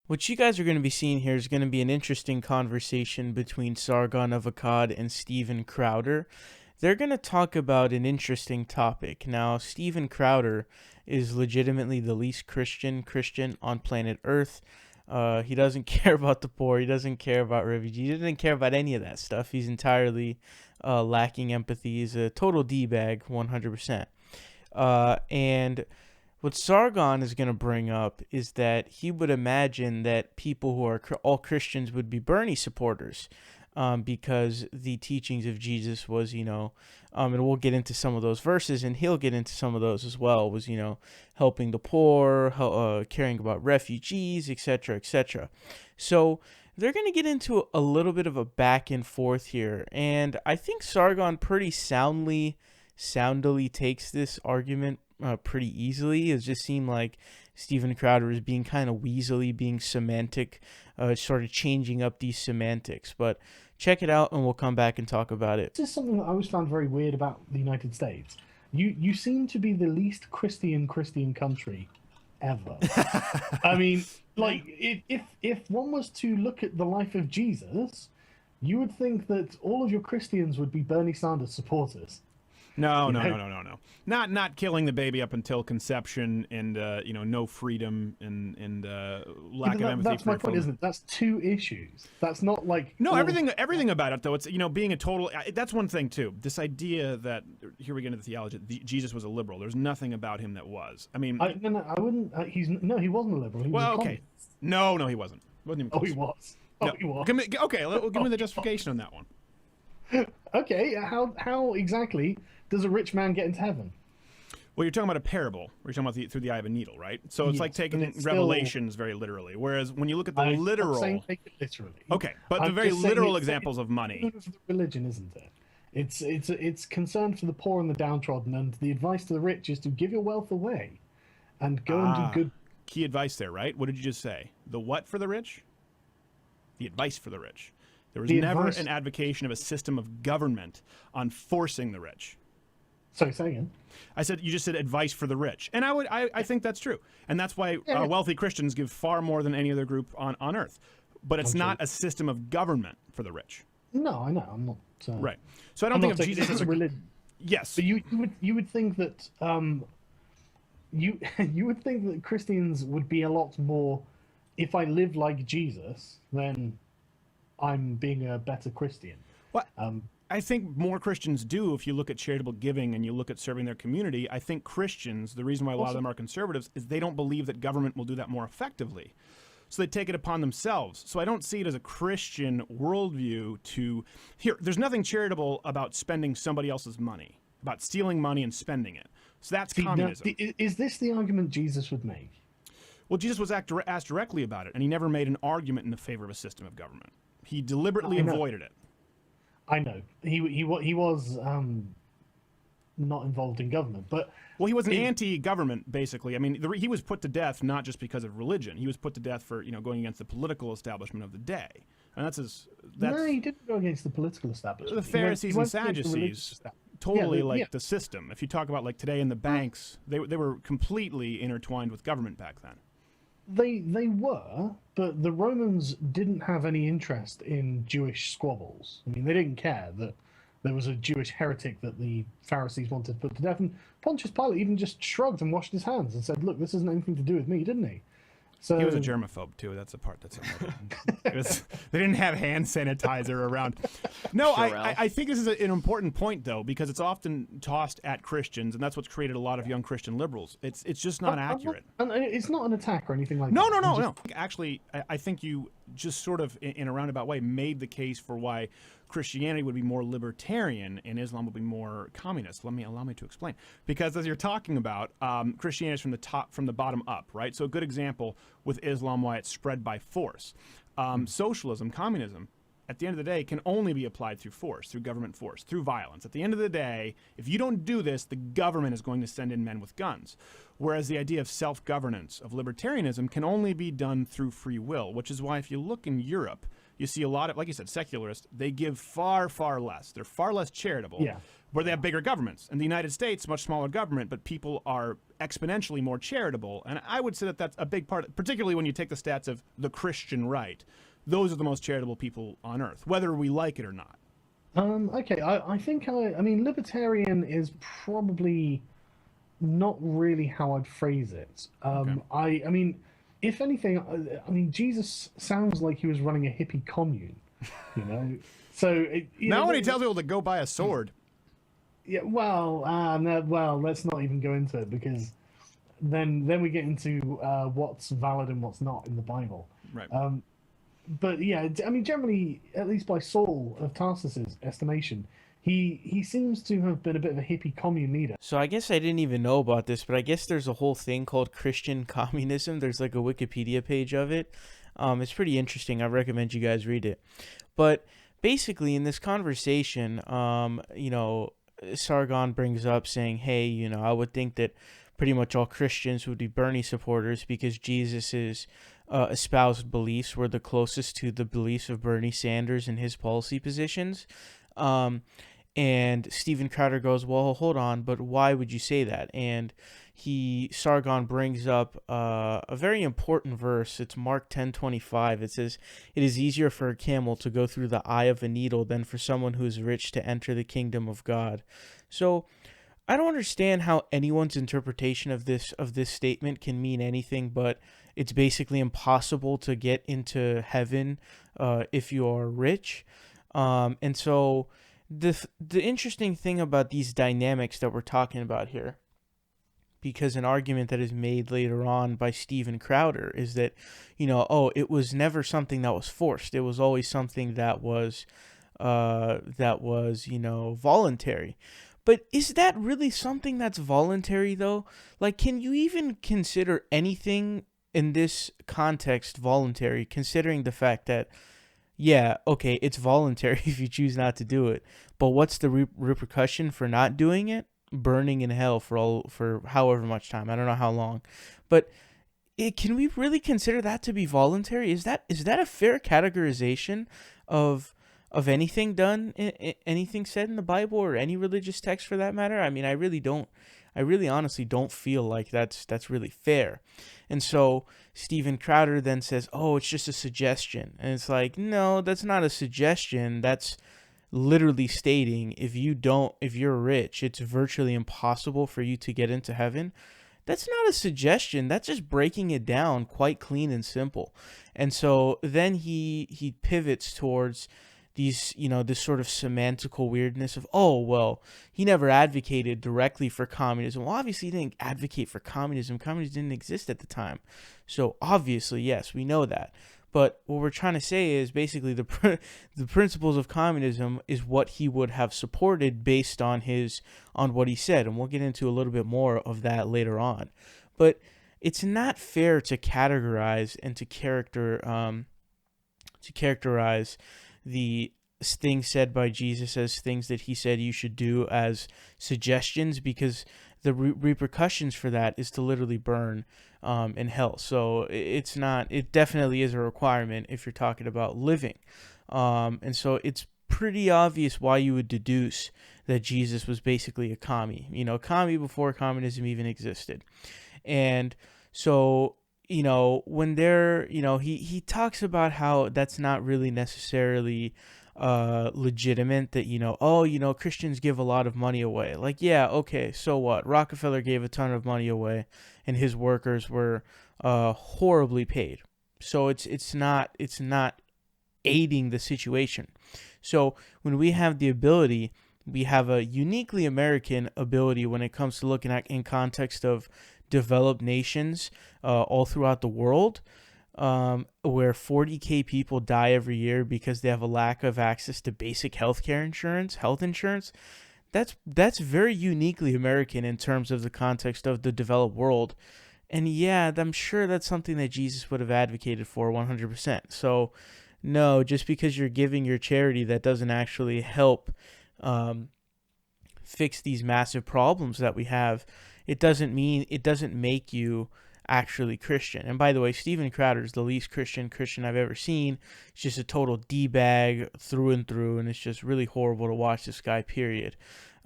What you guys are going to be seeing here is going to be an interesting conversation between Sargon of Akkad and Steven Crowder. They're going to talk about an interesting topic. Now, Steven Crowder is legitimately the least Christian on planet Earth. He doesn't care about the poor. He doesn't care about refugees. He doesn't care about any of that stuff. He's entirely lacking empathy. He's a total D-bag, 100%. And what Sargon is going to bring up is that he would imagine that people who are all Christians would be Bernie supporters, because the teachings of Jesus was, and we'll get into some of those verses, and he'll get into some of those as well, was, helping the poor, caring about refugees, etc., etc. So they're going to get into a little bit of a back and forth here, and I think Sargon pretty soundly takes this argument pretty easily. It just seemed like Steven Crowder is being kind of weaselly, being semantic, sort of changing up these semantics. But check it out, and we'll come back and talk about it. This is something that I always found very weird about the United States. You seem to be the least Christian country ever. I mean, like, if one was to look at the life of Jesus, you would think that all of your Christians would be Bernie Sanders supporters. No. Not killing the baby up until conception, and no freedom and lack of empathy. That's my point, isn't it? That's two issues. That's not like everything about it though. It's being a total. That's one thing too. This idea that here we get into the theology. Jesus was a liberal. There's nothing about him that was. I mean, I wouldn't. He wasn't a liberal. He was a okay. No, he wasn't. Wasn't even close. He was. He was. Give me the justification on that one. Okay, how exactly does a rich man get into heaven? Well, you're talking about a parable. We're talking about through the eye of a needle, right? So it's like taking Revelations very literally. Whereas when you look at the literal, I'm saying take it literally. Okay, but the very literal examples of money. It's religion, isn't it? It's concern for the poor and the downtrodden, and the advice to the rich is to give your wealth away, and go and do good. Key advice there, right? What did you just say? The what for the rich? The advice for the rich. There was never an advocation of a system of government on forcing the rich. Sorry, say again. You just said advice for the rich. And I think that's true. And that's why wealthy Christians give far more than any other group on earth. But it's not a system of government for the rich. No, I know. I'm not. Right. So I don't think of Jesus as a religion. Yes. But you would think that you would think that Christians would be a lot more. If I live like Jesus, then I'm being a better Christian. What? I think more Christians do. If you look at charitable giving and you look at serving their community, I think Christians, the reason why a lot of them are conservatives, is they don't believe that government will do that more effectively. So they take it upon themselves. So I don't see it as a Christian worldview there's nothing charitable about spending somebody else's money, about stealing money and spending it. So that's communism. Now, is this the argument Jesus would make? Well, Jesus was asked directly about it, and he never made an argument in the favor of a system of government. He deliberately avoided it. I know he was not involved in government, but he was an anti-government basically. I mean, he was put to death not just because of religion. He was put to death for going against the political establishment of the day, and no, he didn't go against the political establishment. The Pharisees and Sadducees totally the system. If you talk about like today in the banks, they were completely intertwined with government back then. They were, but the Romans didn't have any interest in Jewish squabbles. I mean, they didn't care that there was a Jewish heretic that the Pharisees wanted to put to death. And Pontius Pilate even just shrugged and washed his hands and said, "Look, this isn't anything to do with me," didn't he? So he was a germaphobe too. That's the part that's they didn't have hand sanitizer around. No, I think this is an important point though, because it's often tossed at Christians, and that's what's created a lot of young Christian liberals. It's just not accurate. And it's not an attack or anything like that. No. Actually, I think you just sort of in a roundabout way made the case for why Christianity would be more libertarian and Islam would be more communist. Allow me to explain. Because as you're talking about, Christianity is from the bottom up, right? So a good example with Islam, why it's spread by force. Socialism, communism, at the end of the day, can only be applied through force, through government force, through violence. At the end of the day, if you don't do this, the government is going to send in men with guns. Whereas the idea of self-governance, of libertarianism, can only be done through free will, which is why if you look in Europe, you see a lot of, like you said, secularists, they give far, far less. They're far less charitable. Yeah. where they have bigger governments. In the United States, much smaller government, but people are exponentially more charitable. And I would say that that's a big part, particularly when you take the stats of the Christian right. Those are the most charitable people on earth, whether we like it or not. Okay, I think I mean libertarian is probably not really how I'd phrase it. Okay. I mean, if anything, I mean Jesus sounds like he was running a hippie commune, you know. So Now when he tells people to go buy a sword. yeah, well, no, well, let's not even go into it because then we get into what's valid and what's not in the Bible. Right. But yeah, I mean, generally, at least by Saul of Tarsus's estimation, he seems to have been a bit of a hippie commune leader. So I guess I didn't even know about this, but I guess there's a whole thing called Christian communism. There's like a Wikipedia page of it. It's pretty interesting. I recommend you guys read it. But basically, in this conversation, you know, Sargon brings up saying, hey, you know, I would think that pretty much all Christians would be Bernie supporters because Jesus's espoused beliefs were the closest to the beliefs of Bernie Sanders and his policy positions. And Steven Crowder goes, well, hold on, but why would you say that? And Sargon brings up a very important verse. It's Mark 10:25. It says, "It is easier for a camel to go through the eye of a needle than for someone who is rich to enter the kingdom of God." So I don't understand how anyone's interpretation of this statement can mean anything but it's basically impossible to get into heaven if you are rich. And so the interesting thing about these dynamics that we're talking about here, because an argument that is made later on by Steven Crowder is that, you know, oh, it was never something that was forced. It was always something that was, you know, voluntary. But is that really something that's voluntary, though? Like, can you even consider anything in this context voluntary, considering the fact that, yeah, okay, it's voluntary if you choose not to do it, but what's the repercussion for not doing it? Burning in hell for however much time. I don't know how long, but can we really consider that to be voluntary? Is that a fair categorization of anything done, anything said in the Bible or any religious text for that matter? I mean, I really honestly don't feel like that's really fair. And so Steven Crowder then says, oh, it's just a suggestion. And it's like, no, that's not a suggestion. That's literally stating if you're rich, it's virtually impossible for you to get into heaven. That's not a suggestion. That's just breaking it down quite clean and simple. And so then he pivots towards these, you know, this sort of semantical weirdness of, oh, well, he never advocated directly for communism. Well, obviously he didn't advocate for communism. Communism didn't exist at the time. So obviously, yes, we know that. But what we're trying to say is basically the principles of communism is what he would have supported based on what he said. And we'll get into a little bit more of that later on. But it's not fair to categorize and to characterize the things said by Jesus as things that he said you should do as suggestions, because the repercussions for that is to literally burn in hell. So it definitely is a requirement if you're talking about living. And so it's pretty obvious why you would deduce that Jesus was basically a commie, commie before communism even existed. And so, when he talks about how that's not really necessarily legitimate, that, Christians give a lot of money away. Like, yeah, okay, so what? Rockefeller gave a ton of money away and his workers were horribly paid. So it's not aiding the situation. So when we have the ability, we have a uniquely American ability when it comes to looking at in context of developed nations all throughout the world, where 40,000 people die every year because they have a lack of access to basic health insurance. That's very uniquely American in terms of the context of the developed world. And yeah, I'm sure that's something that Jesus would have advocated for 100%. So no, just because you're giving your charity, that doesn't actually help fix these massive problems that we have. It doesn't make you actually Christian. And by the way, Steven Crowder is the least Christian I've ever seen. He's just a total D-bag through and through, and it's just really horrible to watch this guy, period.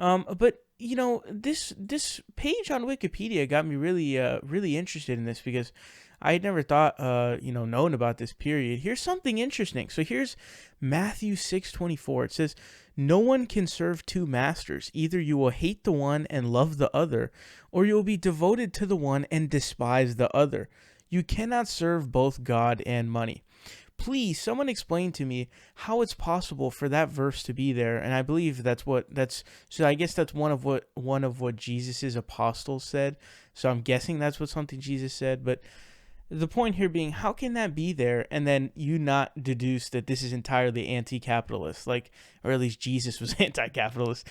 But this page on Wikipedia got me really interested in this because I had never thought known about this period. Here's something interesting. So here's Matthew 6:24. It says, "No one can serve two masters. Either you will hate the one and love the other, or you will be devoted to the one and despise the other. You cannot serve both God and money." Please, someone explain to me how it's possible for that verse to be there. And I believe so I guess that's one of what Jesus's apostles said. So I'm guessing that's what something Jesus said, but the point here being, how can that be there and then you not deduce that this is entirely anti-capitalist, or at least Jesus was anti-capitalist?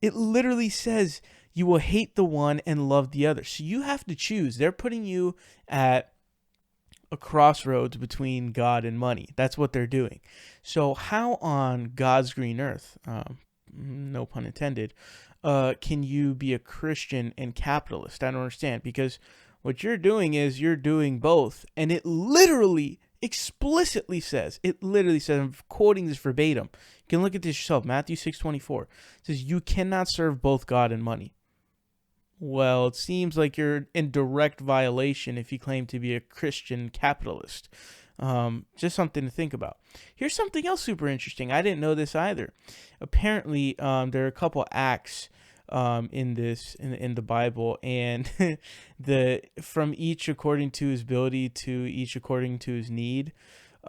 It literally says you will hate the one and love the other. So you have to choose. They're putting you at a crossroads between God and money. That's what they're doing. So how on God's green earth, no pun intended, can you be a Christian and capitalist? I don't understand, because what you're doing is you're doing both. And it literally explicitly says, I'm quoting this verbatim. You can look at this yourself. Matthew 6:24 says, "You cannot serve both God and money." Well, it seems like you're in direct violation if you claim to be a Christian capitalist. Just something to think about. Here's something else super interesting. I didn't know this either. Apparently, there are a couple acts in the Bible, and from each according to his ability to each according to his need.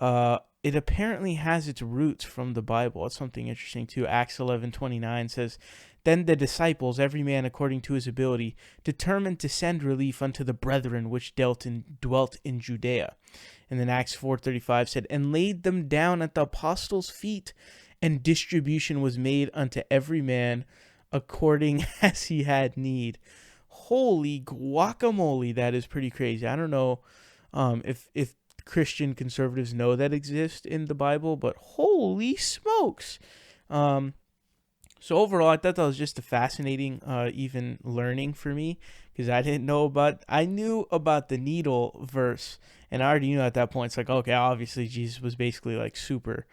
It apparently has its roots from the Bible. That's something interesting too. Acts 11:29 says, "Then the disciples, every man according to his ability, determined to send relief unto the brethren which dwelt in Judea." And then Acts 4:35 said, "And laid them down at the apostles' feet, and distribution was made unto every man according as he had need." Holy guacamole, that is pretty crazy. I don't know if Christian conservatives know that exist in the Bible, but holy smokes. So overall, I thought that was just a fascinating even learning for me, because I knew about the needle verse, and I already knew at that point. It's like, okay, obviously Jesus was basically like super,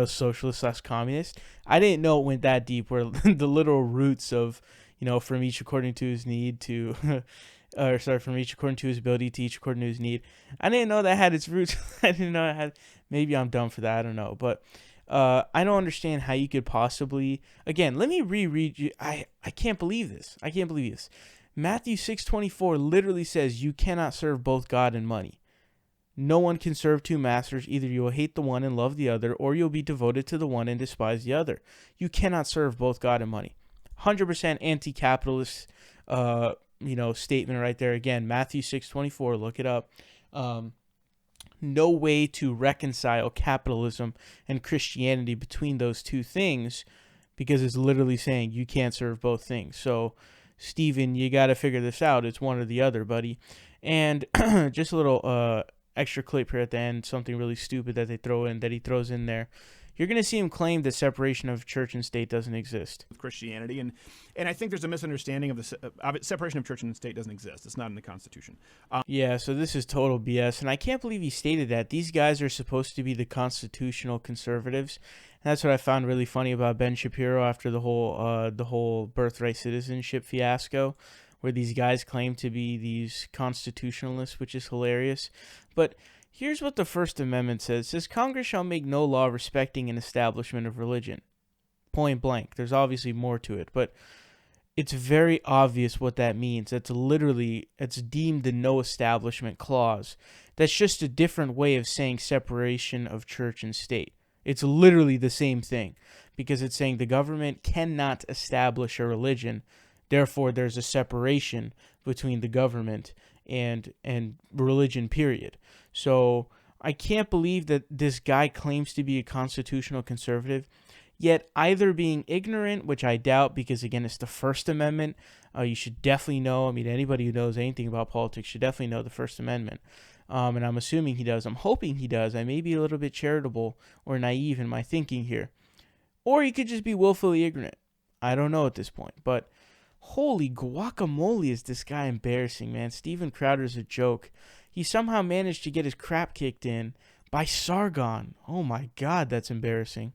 socialist / communist. I didn't know it went that deep, where the literal roots of, from each according to his need to, from each according to his ability to each according to his need. I didn't know that had its roots. I didn't know it had. Maybe I'm dumb for that. I don't know, but I don't understand how you could possibly. Again, let me reread you. I can't believe this. Matthew 6:24 literally says you cannot serve both God and money. No one can serve two masters. Either you will hate the one and love the other, or you'll be devoted to the one and despise the other. You cannot serve both God and money. 100% anti-capitalist, statement right there. Again, Matthew 6:24. Look it up. No way to reconcile capitalism and Christianity between those two things, because it's literally saying you can't serve both things. So, Stephen, you got to figure this out. It's one or the other, buddy. And just a little extra clip here at the end, something really stupid that he throws in there. You're going to see him claim that separation of church and state doesn't exist. Christianity, and I think there's a misunderstanding of the separation of church and state doesn't exist. It's not in the Constitution. Yeah, so this is total BS, and I can't believe he stated that. These guys are supposed to be the constitutional conservatives. And that's what I found really funny about Ben Shapiro after the whole birthright citizenship fiasco, where these guys claim to be these constitutionalists, which is hilarious. But here's what the First Amendment says. It says, "Congress shall make no law respecting an establishment of religion." Point blank. There's obviously more to it, but it's very obvious what that means. It's deemed the no establishment clause. That's just a different way of saying separation of church and state. It's literally the same thing, because it's saying the government cannot establish a religion. Therefore, there's a separation between the government and religion, period. So I can't believe that this guy claims to be a constitutional conservative, yet either being ignorant, which I doubt, because again, it's the First Amendment. You should definitely know. I mean, anybody who knows anything about politics should definitely know the First Amendment. And I'm assuming he does. I'm hoping he does. I may be a little bit charitable or naive in my thinking here. Or he could just be willfully ignorant. I don't know at this point, but holy guacamole, is this guy embarrassing, man. Steven Crowder's a joke. He somehow managed to get his crap kicked in by Sargon. Oh my God, that's embarrassing.